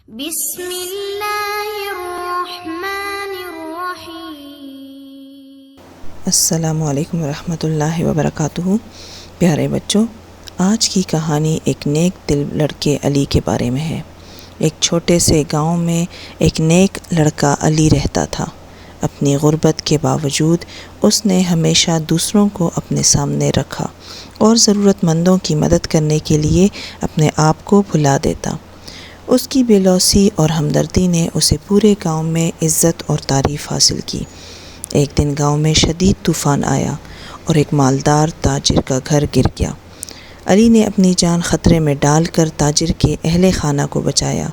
بسم اللہ الرحمن الرحیم۔ السلام علیکم ورحمۃ اللہ وبرکاتہ۔ پیارے بچوں، آج کی کہانی ایک نیک دل لڑکے علی کے بارے میں ہے۔ ایک چھوٹے سے گاؤں میں ایک نیک لڑکا علی رہتا تھا۔ اپنی غربت کے باوجود اس نے ہمیشہ دوسروں کو اپنے سامنے رکھا اور ضرورت مندوں کی مدد کرنے کے لیے اپنے آپ کو بھلا دیتا۔ اس کی بے لوثی اور ہمدردی نے اسے پورے گاؤں میں عزت اور تعریف حاصل کی۔ ایک دن گاؤں میں شدید طوفان آیا اور ایک مالدار تاجر کا گھر گر گیا۔ علی نے اپنی جان خطرے میں ڈال کر تاجر کے اہل خانہ کو بچایا۔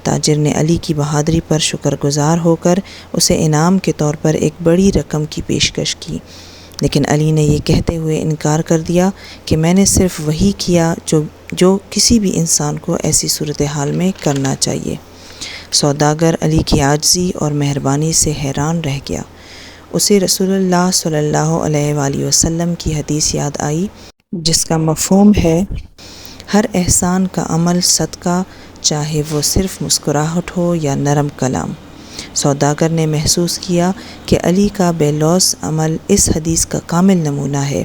تاجر نے علی کی بہادری پر شکر گزار ہو کر اسے انعام کے طور پر ایک بڑی رقم کی پیشکش کی، لیکن علی نے یہ کہتے ہوئے انکار کر دیا کہ میں نے صرف وہی کیا جو کسی بھی انسان کو ایسی صورتحال میں کرنا چاہیے۔ سوداگر علی کی عاجزی اور مہربانی سے حیران رہ گیا۔ اسے رسول اللہ صلی اللہ علیہ وآلہ وسلم کی حدیث یاد آئی، جس کا مفہوم ہے ہر احسان کا عمل صدقہ، چاہے وہ صرف مسکراہٹ ہو یا نرم کلام۔ سوداگر نے محسوس کیا کہ علی کا بے لوث عمل اس حدیث کا کامل نمونہ ہے۔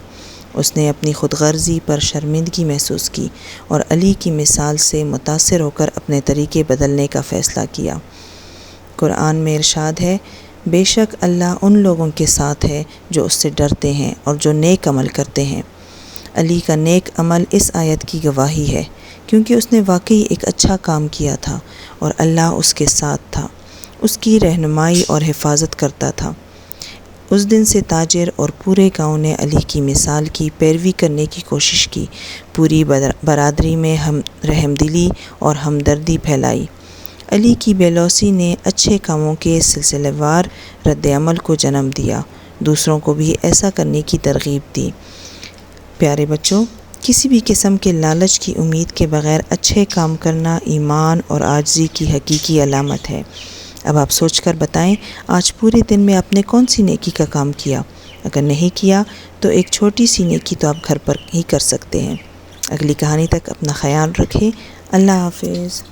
اس نے اپنی خود غرضی پر شرمندگی محسوس کی اور علی کی مثال سے متاثر ہو کر اپنے طریقے بدلنے کا فیصلہ کیا۔ قرآن میں ارشاد ہے، بے شک اللہ ان لوگوں کے ساتھ ہے جو اس سے ڈرتے ہیں اور جو نیک عمل کرتے ہیں۔ علی کا نیک عمل اس آیت کی گواہی ہے، کیونکہ اس نے واقعی ایک اچھا کام کیا تھا اور اللہ اس کے ساتھ تھا، اس کی رہنمائی اور حفاظت کرتا تھا۔ اس دن سے تاجر اور پورے گاؤں نے علی کی مثال کی پیروی کرنے کی کوشش کی۔ پوری برادری میں رحمدلی اور ہمدردی پھیلائی۔ علی کی بے لوثی نے اچھے کاموں کے سلسلہ وار رد عمل کو جنم دیا، دوسروں کو بھی ایسا کرنے کی ترغیب دی۔ پیارے بچوں، کسی بھی قسم کے لالچ کی امید کے بغیر اچھے کام کرنا ایمان اور عاجزی کی حقیقی علامت ہے۔ اب آپ سوچ کر بتائیں، آج پورے دن میں آپ نے کون سی نیکی کا کام کیا؟ اگر نہیں کیا تو ایک چھوٹی سی نیکی تو آپ گھر پر ہی کر سکتے ہیں۔ اگلی کہانی تک اپنا خیال رکھیں۔ اللہ حافظ۔